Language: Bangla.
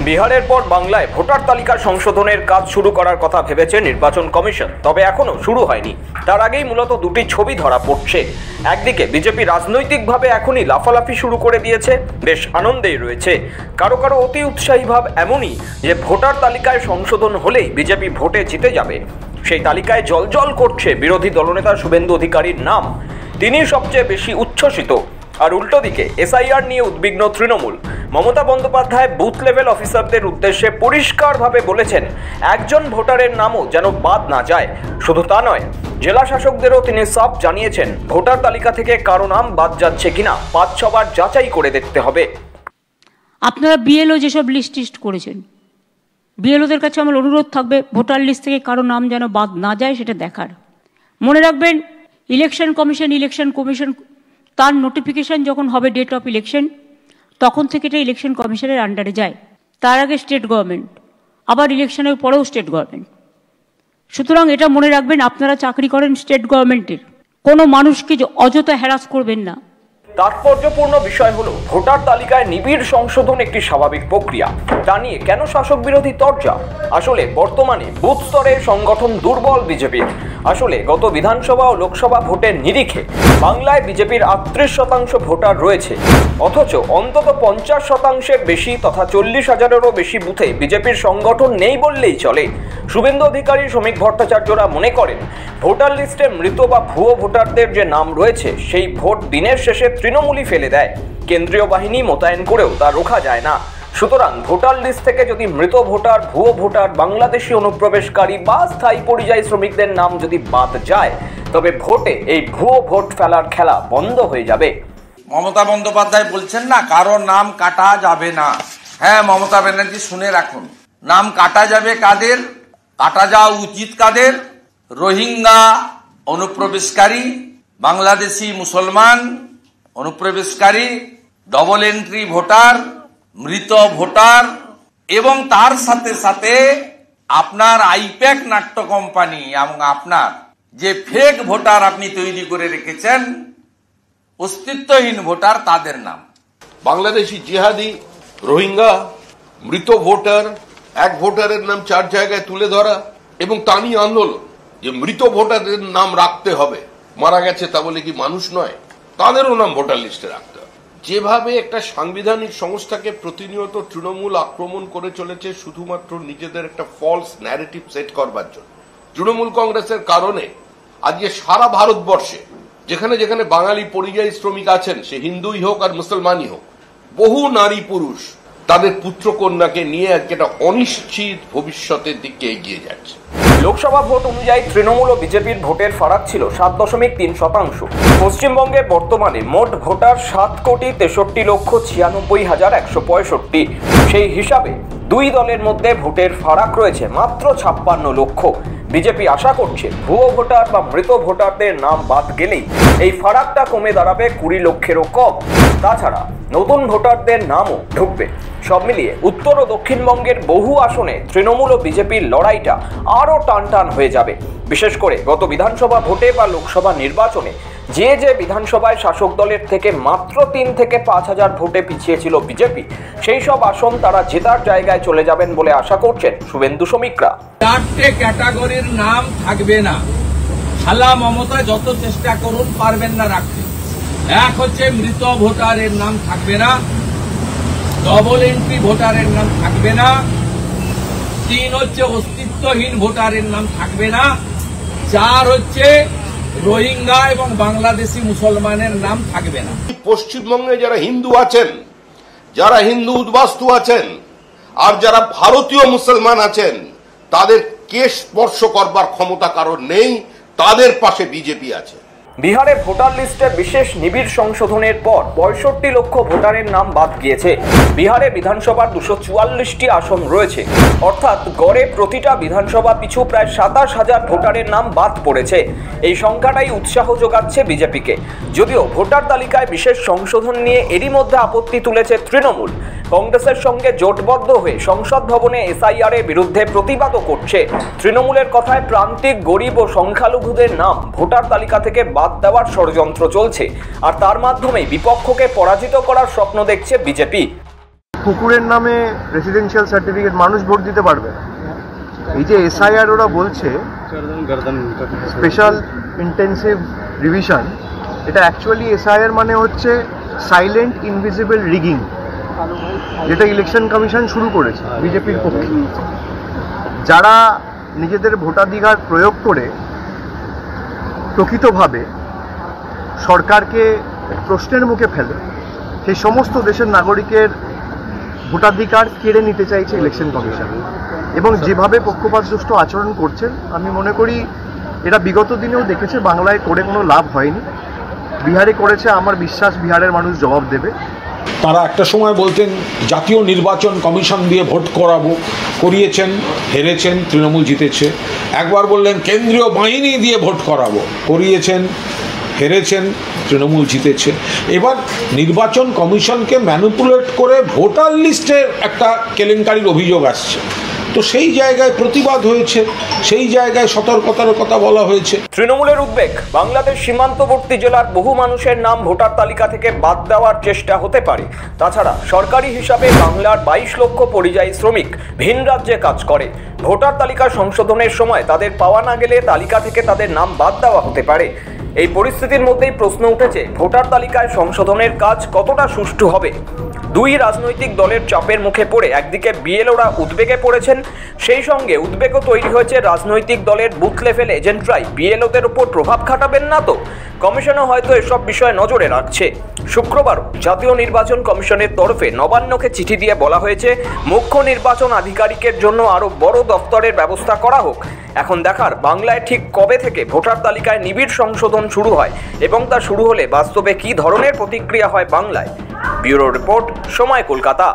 বিহারের পর বাংলায় ভোটার তালিকা সংশোধনের কাজ শুরু করার কথা ভেবেছে নির্বাচন কমিশন, তবে এখনো শুরু হয়নি। তার আগেই মূলত দুটি ছবি ধরা পড়ছে। একদিকে বিজেপি রাজনৈতিকভাবে এখনই লাফালাফি শুরু করে দিয়েছে, বেশ আনন্দেই রয়েছে। কারো কারো অতি উৎসাহী ভাব এমনই যে ভোটার তালিকায় সংশোধন হলেই বিজেপি ভোটে জিতে যাবে। সেই তালিকায় জলজল করছে বিরোধী দলনেতা শুভেন্দু অধিকারীর নাম, তিনি সবচেয়ে বেশি উচ্ছ্বসিত। আর উল্টো দিকে এসআইআর নিয়ে উদ্বিগ্ন তৃণমূল। মমতা বন্দ্যোপাধ্যায় বুথ লেভেল অফিসারদের উদ্দেশ্যে পরিষ্কারভাবে বলেছেন একজন ভোটারের নামও যেন বাদ না যায়। শুধু তা নয়, জেলা শাসকদেরও তিনি সাফ জানিয়েছেন ভোটার তালিকা থেকে কারো নাম বাদ যাচ্ছে কিনা 5-6 বার যাচাই করে দেখতে হবে। আপনারা বিএলও যেসব লিস্ট করেছেন, বিএলওদের কাছে আমার অনুরোধ থাকবে ভোটার লিস্ট থেকে কারো নাম যেন বাদ না যায় সেটা দেখার। মনে রাখবেন, ইলেকশন কমিশন তার নোটিফিকেশন যখন হবে ডেট অফ ইলেকশন, তখন থেকে এটা ইলেকশন কমিশনের আন্ডারে যায়। তার আগে স্টেট গভর্নমেন্ট, আবার ইলেকশনের পরেও স্টেট গভর্নমেন্ট। সুতরাং এটা মনে রাখবেন, আপনারা চাকরি করেন স্টেট গভর্নমেন্টের, কোনো মানুষকে অযথা হ্যারাস করবেন না। তাৎপর্যপূর্ণ বিষয় হলো ভোটার তালিকায় নিবিড় সংশোধন একটি স্বাভাবিক প্রক্রিয়া। তা নিয়ে কেন শাসক বিরোধী তরজা? আসলে বর্তমানে বুথ স্তরের সংগঠন দুর্বল বিজেপির। আসলে গত বিধানসভা ও লোকসভা ভোটের নিরিখে বাংলায় বিজেপির 38% ভোটার রয়েছে, অথচ অন্তত 50%-এর বেশি তথা 40,000-এরও বেশি বুথে বিজেপির সংগঠন নেই বললেই চলে। শুভেন্দু অধিকারী, শ্রমিক ভট্টাচার্যরা মনে করেন ভোটার লিস্টে মৃত বা ভুয়ো ভোটারদের যে নাম রয়েছে সেই ভোট দিনের শেষে তৃণমূলই ফেলে দেয়। কেন্দ্রীয় বাহিনী মোতায়েন করেও তা রোখা যায় না। সুতরাং ভোটার লিস্ট থেকে যদি মৃত ভোটার, ভুয়ো ভোটার, বাংলাদেশি অনুপ্রবেশকারী বা স্থায়ী পরিযায়ী শ্রমিকদের নাম যদি বাদ যায়, তবে ভোটে এই ভুয়ো ভোট ফেলার খেলা বন্ধ হয়ে যাবে। মমতা বন্দ্যোপাধ্যায় বলছেন না কারো নাম কাটা যাবে না। হ্যাঁ মমতা ব্যানার্জি, শুনে রাখুন, নাম কাটা যাবে কাদের, কাটা যাওয়া উচিত কাদের? রোহিঙ্গা অনুপ্রবেশকারী, বাংলাদেশি মুসলমান অনুপ্রবেশকারী, ডবল এন্ট্রি ভোটার, মৃত ভোটার এবং তার সাথে সাথে আপনার আইপ্যাক নাট্য কোম্পানি এবং আপনার যে ফেক ভোটার আপনি তৈরি করে রেখেছেন, অস্তিত্বহীন ভোটার, তাদের নাম। বাংলাদেশি জিহাদি, রোহিঙ্গা, মৃত ভোটার, এক ভোটারের নাম 4 জায়গায় তুলে ধরা এবং তা নিয়ে আন্দোলন যে মৃত ভোটারদের নাম রাখতে হবে। মারা গেছে তা বলে কি মানুষ নয়? তাদেরও নাম ভোটার লিস্টে রাখতে হবে। যেভাবে একটা সাংবিধানিক সংস্থাকে প্রতিনিয়ত তৃণমূল আক্রমণ করে চলেছে শুধুমাত্র নিজেদের একটা ফলস ন্যারেটিভ সেট করবার জন্য, তৃণমূল কংগ্রেসের কারণে আজকে সারা ভারতবর্ষে যেখানে যেখানে বাঙালি পরিযায়ী শ্রমিক আছেন, সে হিন্দুই হোক আর মুসলমানই হোক, বহু নারী পুরুষ তাদের পুত্র কন্যাকে নিয়ে আজকে একটা অনিশ্চিত ভবিষ্যতের দিকে এগিয়ে যাচ্ছে। লোকসভা ভোট অনুযায়ী তৃণমূল ও বিজেপির ভোটের ফারাক ছিল 7.3%। পশ্চিমবঙ্গে বর্তমানে মোট ভোটার 7,63,96,165। সেই হিসাবে দুই দলের মধ্যে ভোটের ফারাক রয়েছে মাত্র 56 লক্ষ। বিজেপি আশা করছে ভুয়ো ভোটার বা মৃত ভোটারদের নাম বাদ গেলেই এই ফারাকটা কমে দাঁড়াবে 20 লক্ষেরও কম। তাছাড়া নতুন ভোটারদের নামও ঢুকবে। সব মিলিয়ে উত্তর ও দক্ষিণবঙ্গের বহু আসনে তৃণমূল ও বিজেপির লড়াইটা আরও টানটান হয়ে যাবে। বিশেষ করে গত বিধানসভা ভোটে বা লোকসভা নির্বাচনে যে বিধানসভায় শাসক দলের থেকে মাত্র 3 থেকে 5,000 ভোটে পিছিয়ে ছিল বিজেপি, সেই সব আসন তারা জেতার জায়গায় চলে যাবেন বলে আশা করছেন শুভেন্দু শ্রমিকরা। 4টে ক্যাটাগরির নাম থাকবে না। শালা মমতা যত চেষ্টা করুন পারবেন না রাখতে। এক হচ্ছে মৃত ভোটারের নাম থাকবে না, ডবল এন্ট্রি ভোটারের নাম থাকবে না, 3 হচ্ছে অস্তিত্বহীন ভোটারের নাম থাকবে না, 4 হচ্ছে রোহিঙ্গা এবং বাংলাদেশি মুসলমানের নাম থাকবে না। পশ্চিমবঙ্গে যারা হিন্দু আছেন, যারা হিন্দু উদ্বাস্তু আছেন আর যারা ভারতীয় মুসলমান আছেন, তাদের কে স্পর্শ করবার ক্ষমতা কারণ নেই, তাদের পাশে বিজেপি আছে। বিহারে ভোটার লিস্টে বিশেষ নিবিড় সংশোধনের পর 65 লক্ষ ভোটারের নাম বাদ গিয়েছে। বিহারে বিধানসভার 244টি আসন রয়েছে, অর্থাৎ গড়ে প্রতিটা বিধানসভা পিছু প্রায় 27,000 ভোটারের নাম বাদ পড়েছে। এই সংখ্যাটাই উৎসাহ যোগাচ্ছে বিজেপিকে। যদিও ভোটার তালিকায় বিশেষ সংশোধন নিয়ে এরই মধ্যে আপত্তি তুলেছে তৃণমূল। কংগ্রেসের সঙ্গে জোটবদ্ধ হয়ে সংসদ ভবনে এসআইআর এর বিরুদ্ধে প্রতিবাদও করছে। তৃণমূলের কথায় প্রান্তিক, গরিব ও সংখ্যালঘুদের নাম ভোটার তালিকা থেকে বাদ দেওয়ার ষড়যন্ত্র চলছে, আর তার মাধ্যমে বিপক্ষকে পরাজিত করার স্বপ্ন দেখছে বিজেপি। কুকুরের নামে রেসিডেন্সিয়াল সার্টিফিকেট মানুষ ভোট দিতে পারবে না। এই যে এসআইআর ওরা বলছে স্পেশাল ইন্টেন্সিভ রিভিশন, এটা অ্যাকচুয়ালি এসআইআর মানে হচ্ছে সাইলেন্ট ইনভিজিবল রিগিং, যেটা ইলেকশন কমিশন শুরু করেছে বিজেপির পক্ষে। যারা নিজেদের ভোটাধিকার প্রয়োগ করে প্রকৃতভাবে সরকারকে প্রশ্নের মুখে ফেলে, সেই সমস্ত দেশের নাগরিকের ভোটাধিকার কেড়ে নিতে চাইছে ইলেকশন কমিশন, এবং যেভাবে পক্ষপাতদুষ্ট আচরণ করছেন আমি মনে করি এটা বিগত দিনেও দেখেছে, বাংলায় করে কোনো লাভ হয়নি, বিহারে করেছে। আমার বিশ্বাস বিহারের মানুষ জবাব দেবে। তারা একটা সময় বলতেন জাতীয় নির্বাচন কমিশন দিয়ে ভোট করিয়েছেন, হেরেছেন, তৃণমূল জিতেছে। একবার বললেন কেন্দ্রীয় বাহিনী দিয়ে ভোট করিয়েছেন, হেরেছেন, তৃণমূল জিতেছে। এবার নির্বাচন কমিশনকে ম্যানিপুলেট করে ভোটার লিস্টের একটা কেলেঙ্কারির অভিযোগ আসছে। তো সেই জায়গায় প্রতিবাদ হয়েছে, সেই জায়গায় সতর্কতার কথা বলা হয়েছে। তৃণমূলের উদ্বেগ, বাংলাদেশ সীমান্তবর্তী জেলার বহু মানুষের নাম ভোটার তালিকা থেকে বাদ দেওয়ার চেষ্টা হতে পারে। তাছাড়া সরকারি হিসাবে বাংলার 22 লক্ষ পরিযায়ী শ্রমিক ভিন রাজ্যে কাজ করে। ভোটার তালিকা সংশোধনের সময় তাদের পাওয়া না গেলে তালিকা থেকে তাদের নাম বাদ দেওয়া হতে পারে। এই পরিস্থিতির মধ্যেই প্রশ্ন উঠেছে, ভোটার তালিকায় সংশোধনের কাজ কতটা সুষ্ঠু হবে। দুই রাজনৈতিক দলের চাপের মুখে পড়ে একদিকে বিএলওরা উদ্বেগে পড়েছেন, সেই সঙ্গে উদ্বেগও তৈরি হয়েছে রাজনৈতিক দলের বুথ লেভেল এজেন্টরাই বিএলওদের উপর প্রভাব খাটাবেন না তো। কমিশনও হয়তো এসব বিষয়ে নজরে রাখছে। শুক্রবার জাতীয় নির্বাচন কমিশনের তরফে নবান্নকে চিঠি দিয়ে বলা হয়েছে, মুখ্য নির্বাচন আধিকারিকের জন্য আরও বড় দফতরের ব্যবস্থা করা হোক। এখন দেখার বাংলায় ঠিক কবে থেকে ভোটার তালিকায় নিবিড় সংশোধন শুরু হয় এবং তা শুরু হলে বাস্তবে কী ধরনের প্রতিক্রিয়া হয় বাংলায়। ব্যুরো রিপোর্ট, সময় কলকাতা।